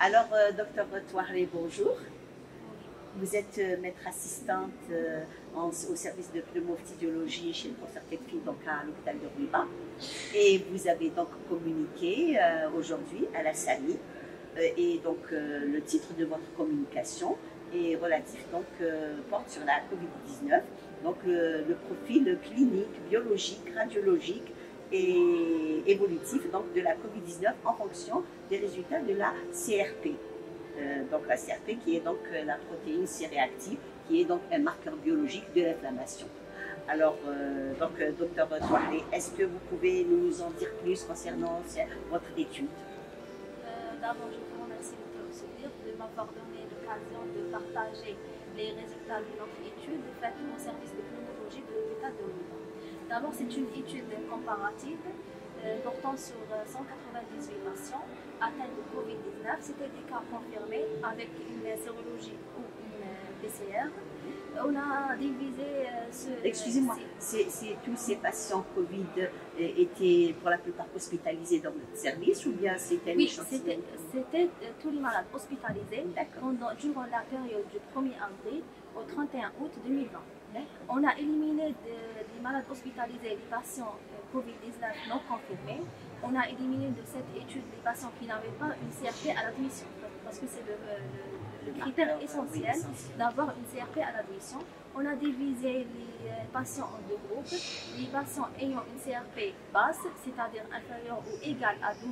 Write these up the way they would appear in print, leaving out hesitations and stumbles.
Alors, docteur Touaré, bonjour. Vous êtes maître assistante au service de pneumophysiologie chez le professeur Ketfi, donc à l'hôpital de Ruba. Et vous avez donc communiqué aujourd'hui à la SAMI. Et donc, le titre de votre communication est relatif, donc, porte sur la COVID-19. Donc, le profil clinique, biologique, radiologique et évolutif donc, de la COVID-19 en fonction des résultats de la CRP. Donc la CRP qui est donc la protéine C-réactive, qui est donc un marqueur biologique de l'inflammation. Alors, docteur Touaré, est-ce que vous pouvez nous en dire plus concernant votre étude? D'abord, je vous remercie de m'avoir donné l'occasion de partager les résultats de notre étude faite au service de pneumologie de l'hôpital de Ruba. D'abord, c'est une étude comparative portant sur 198 patients atteints de COVID-19. C'était des cas confirmés avec une sérologie ou une PCR. On a divisé Excusez-moi, tous ces patients Covid étaient pour la plupart hospitalisés dans votre service ou bien c'était Oui, c'était tous les malades hospitalisés durant la période du 1er avril au 31 août 2020. On a éliminé des malades hospitalisés, les patients COVID-19 non confirmés. On a éliminé de cette étude les patients qui n'avaient pas une CRP à l'admission, parce que c'est le critère essentiel d'avoir une CRP à l'admission. On a divisé les patients en deux groupes. Les patients ayant une CRP basse, c'est-à-dire inférieure ou égale à 12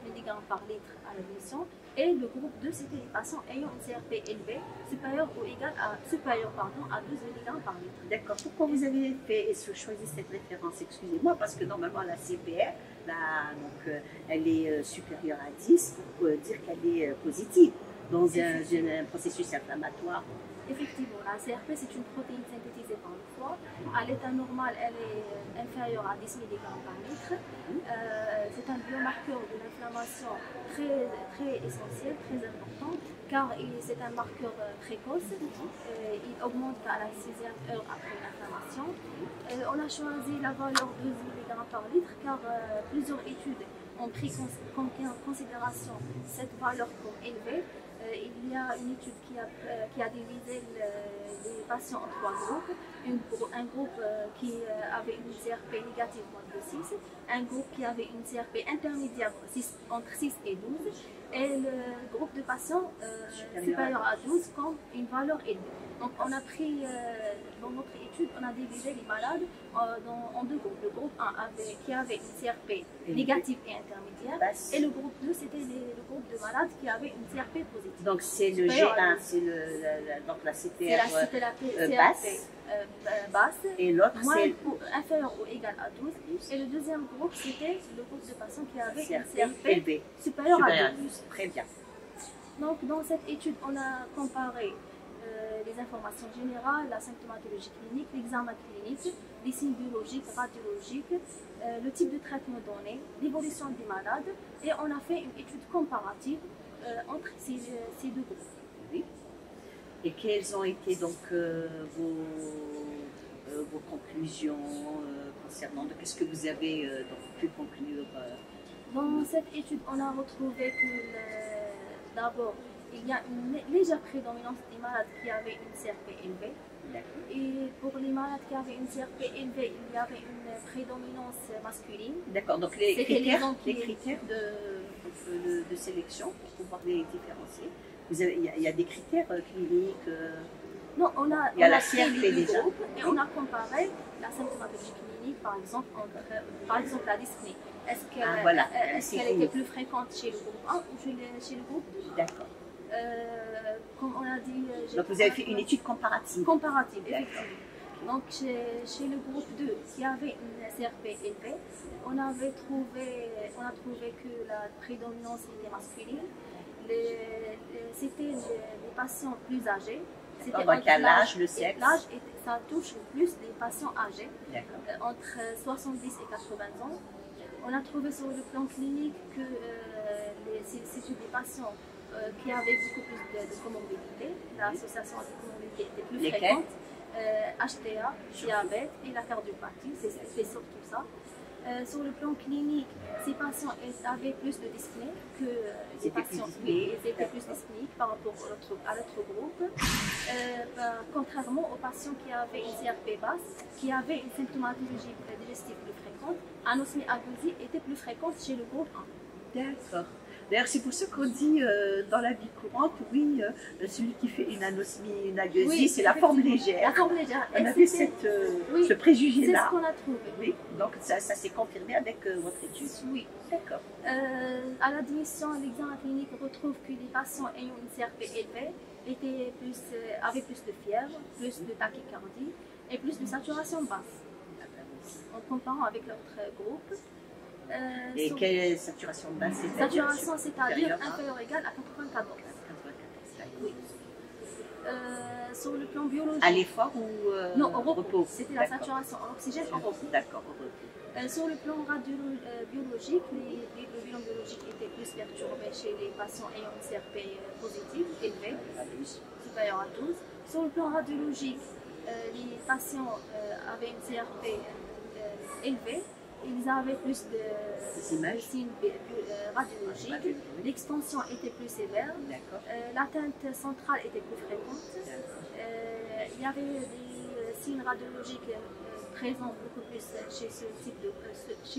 mg par litre à l'admission, et le groupe 2, c'était les patients ayant une CRP élevée, supérieure ou égale à, à 12 mg par litre. D'accord. Pourquoi vous avez choisi cette référence? Excusez-moi, parce que normalement la CPR, elle est supérieure à 10 pour dire qu'elle est positive dans un processus inflammatoire. Effectivement, la CRP, c'est une protéine synthétisée par le foie. À l'état normal, elle est inférieure à 10 mg par litre. C'est un biomarqueur de l'inflammation très essentiel, très important, car c'est un marqueur précoce. Il augmente à la 6e heure après l'inflammation. On a choisi la valeur de 12 mg par litre, car plusieurs études ont pris en considération cette valeur comme élevée. Il y a une étude qui a divisé les patients en trois groupes. Un groupe qui avait une CRP négative moins de 6, un groupe qui avait une CRP intermédiaire entre 6 et 12, et le groupe de patients supérieur à 12 comme une valeur élevée. Donc on a pris, dans notre étude, on a divisé les malades en deux groupes. Le groupe 1 qui avait une CRP négative et intermédiaire, et le groupe 2, c'était le groupe de malades qui avaient une CRP positive. Donc c'est le G1, c'est la CPR basse, et l'autre c'est inférieur ou égal à 12. Et le deuxième groupe, c'était le groupe de patients qui avaient une CRP supérieure à 12. Très bien. Donc dans cette étude, on a comparé les informations générales, la symptomatologie clinique, l'examen clinique, les signes biologiques, radiologiques, le type de traitement donné, l'évolution des malades, et on a fait une étude comparative entre ces deux groupes. Oui. Et quelles ont été donc vos conclusions concernant qu'est-ce que vous avez pu conclure? Dans cette étude, on a retrouvé que d'abord, il y a une légère prédominance des malades qui avaient une CRP élevée. Et pour les malades qui avaient une CRP élevée, il y avait une prédominance masculine. D'accord, donc les critères de sélection pour pouvoir les différencier. Il y a des critères cliniques. Non, il y a la CRP déjà. Et on a comparé la symptomatologie clinique, par exemple la dyspnée. Est-ce qu'elle était plus fréquente chez le groupe 1 ou chez le groupe 2? D'accord. Comme on a dit... Donc vous avez fait une étude comparative. Comparative, effectivement. Donc chez le groupe 2 qui avait une CRP élevée, on a trouvé que la prédominance était masculine. C'était les patients plus âgés. Donc à l'âge, le sexe. L'âge, ça touche plus les patients âgés, entre 70 et 80 ans. On a trouvé sur le plan clinique que c'était des patients qui avaient beaucoup plus de comorbidités. L'association de comorbidité était plus fréquente. HTA, diabète et la cardiopathie, c'était surtout ça. Sur le plan clinique, ces patients avaient plus de dyspnée que les patients qui étaient plus dyspniques par rapport à l'autre groupe. Contrairement aux patients qui avaient une CRP basse, qui avaient une symptomatologie digestive plus fréquente, l'anosmie agusi était plus fréquente chez le groupe 1. D'accord. D'ailleurs, c'est pour ça qu'on dit dans la vie courante, oui, celui qui fait une anosmie, une agueusie, Oui, c'est la forme légère. La forme légère. On avait ce préjugé-là. C'est ce qu'on a trouvé. Oui, donc ça s'est confirmé avec votre étude. Oui. D'accord. À l'admission, l'examen clinique retrouve que les patients ayant une CRP élevée avaient plus de fièvre, plus de tachycardie et plus de saturation basse. En comparant avec l'autre groupe. Et quelle saturation basse? Saturation, c'est-à-dire inférieure ou égale à 94. Oui. Sur le plan biologique. À l'effort ou non, au repos? C'était la saturation en oxygène en repos. D'accord, au repos. Sur le plan biologique, le bilan biologique était plus perturbé chez les patients ayant une CRP positive, élevée, supérieure à 12. Sur le plan radiologique, les patients avaient une CRP élevée. Ils avaient plus de signes radiologiques, l'expansion était plus sévère, l'atteinte centrale était plus fréquente, il y avait des signes radiologiques présents beaucoup plus chez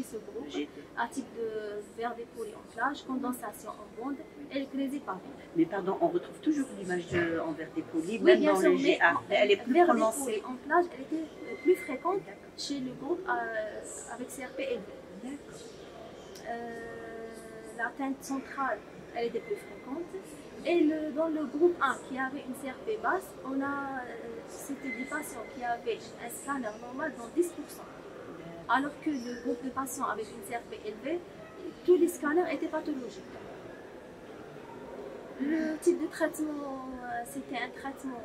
ce groupe, à type de verre d'épaule en plage, condensation en bande et l'écrésie pavée. Mais pardon, on retrouve toujours l'image en verre d'épaule, oui, même dans le GA, elle est plus prononcée. En plage, elle était plus fréquente chez le groupe avec CRP élevé. L'atteinte centrale, elle était plus fréquente. Et dans le groupe 1 qui avait une CRP basse, c'était des patients qui avaient un scanner normal dans 10%. Alors que le groupe de patients avec une CRP élevée, tous les scanners étaient pathologiques. Le type de traitement, c'était un traitement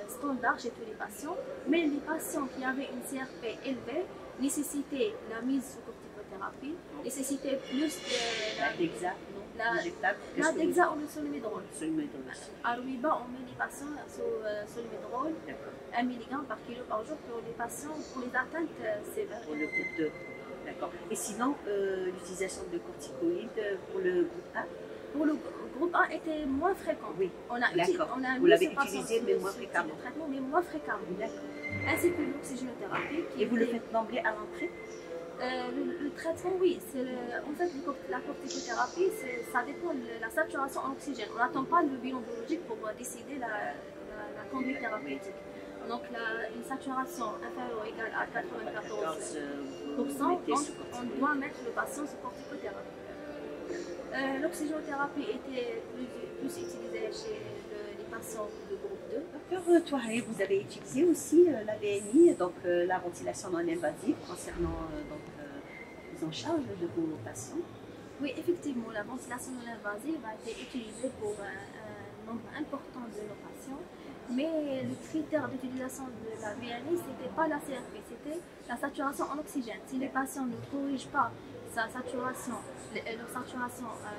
standard chez tous les patients, mais les patients qui avaient une CRP élevée nécessitaient la mise sous corticothérapie, nécessitaient plus de l'Adexa ou le Solmédrol. À Louis-Bas, on met les patients sous Solmédrol, 1 mg par kilo par jour pour les patients pour les atteintes sévères. Pour le groupe 2. D'accord. Et sinon, l'utilisation de corticoïdes pour le groupe 1? Pour le groupe 1 était moins fréquent. Oui, d'accord. Vous l'avez utilisé, mais moins fréquemment. Traitement, mais moins fréquemment. D'accord. Ainsi que l'oxygénothérapie. Et vous le faites d'emblée à l'entrée? Le traitement, oui. En fait, la corticothérapie, ça dépend de la saturation en oxygène. On n'attend pas le bilan biologique pour décider la conduite thérapeutique. Donc, une saturation inférieure ou égale à 94%, on doit mettre le patient sous corticothérapie. L'oxygénothérapie était plus utilisée chez les patients de groupe 2. Docteur Touareg, vous avez utilisé aussi la VNI, donc la ventilation non invasive, concernant la prise en charge de vos patients? Oui, effectivement, la ventilation non invasive a été utilisée pour un nombre important de nos patients, mais le critère d'utilisation de la VNI, ce n'était pas la CRP, c'était la saturation en oxygène. Si les patients ne corrigent pas leur saturation à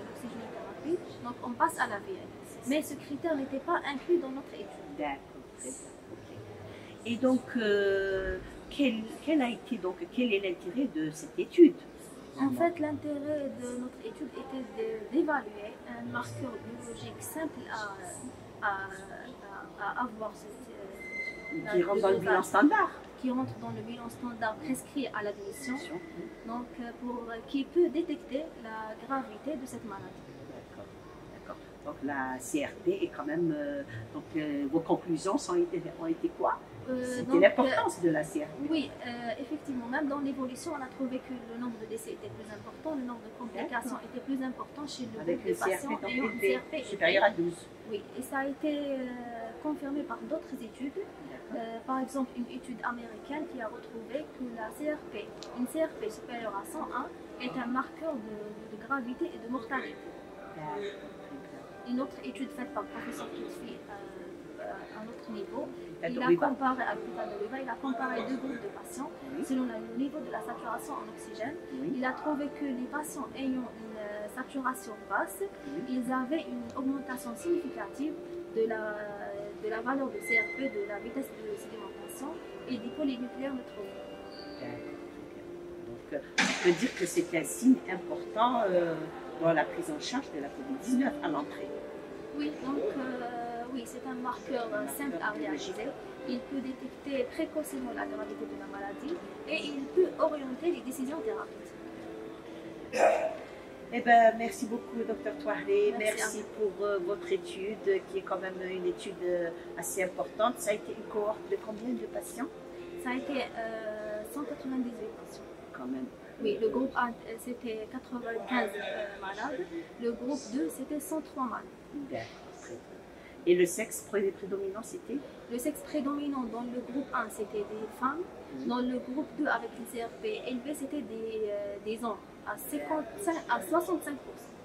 l'oxygénothérapie, donc on passe à la VNI. Mais ce critère n'était pas inclus dans notre étude. D'accord, très bien. Okay. Et donc, quel est l'intérêt de cette étude? En fait, l'intérêt de notre étude était d'évaluer un marqueur biologique simple à avoir. Qui rentre dans le bilan standard. Qui rentre dans le bilan standard prescrit à l'admission, donc qui peut détecter la gravité de cette maladie. D'accord. Donc la CRP est quand même. Vos conclusions ont été quoi? C'était l'importance de la CRP. Oui, effectivement, même dans l'évolution, on a trouvé que le nombre de décès était plus important, le nombre de complications était plus important chez le groupe de patients ayant une CRP supérieure à 12. Oui, et ça a été confirmé par d'autres études. Par exemple, une étude américaine qui a retrouvé que une CRP supérieure à 101 est un marqueur de gravité et de mortalité. Une autre étude faite par le professeur Kitfi à un autre niveau, il a comparé deux groupes de patients selon le niveau de la saturation en oxygène. Il a trouvé que les patients ayant une saturation basse, ils avaient une augmentation significative de la valeur de CRP, de la vitesse de sédimentation et des polynucléaires neutraux. Donc on peut dire que c'est un signe important dans la prise en charge de la COVID-19 à l'entrée. Oui, donc oui, c'est un marqueur simple à réaliser. Il peut détecter précocement la gravité de la maladie et il peut orienter les décisions thérapeutiques. Eh ben, merci beaucoup, Dr Touahlé. Merci pour votre étude, qui est quand même une étude assez importante. Ça a été une cohorte de combien de patients? Ça a été 198 patients. Quand même. Oui, le groupe A, c'était 95 malades. Le groupe 2, c'était 103 malades. D'accord, très bien. Et le sexe prédominant, c'était? Le sexe prédominant dans le groupe 1, c'était des femmes. Dans le groupe 2, avec une CRP élevée, c'était des hommes, à 65%.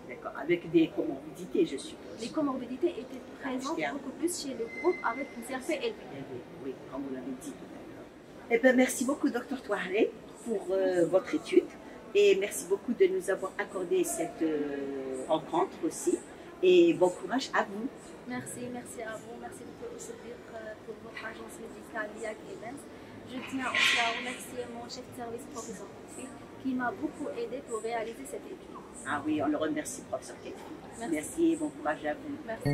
D'accord, avec des comorbidités, je suppose. Les comorbidités étaient présentes beaucoup plus chez le groupe avec une CRP élevée. Oui, comme vous l'avez dit tout à l'heure. Eh bien, merci beaucoup, Dr Touahlé, pour votre étude. Et merci beaucoup de nous avoir accordé cette rencontre aussi. Et bon courage à vous. Merci à vous. Merci beaucoup aussi pour votre agence médicale Liag Events. Je tiens aussi à remercier mon chef de service, professeur Ketfi, qui m'a beaucoup aidé pour réaliser cette étude. Ah oui, on le remercie, professeur Ketfi. Merci et bon courage à vous. Merci.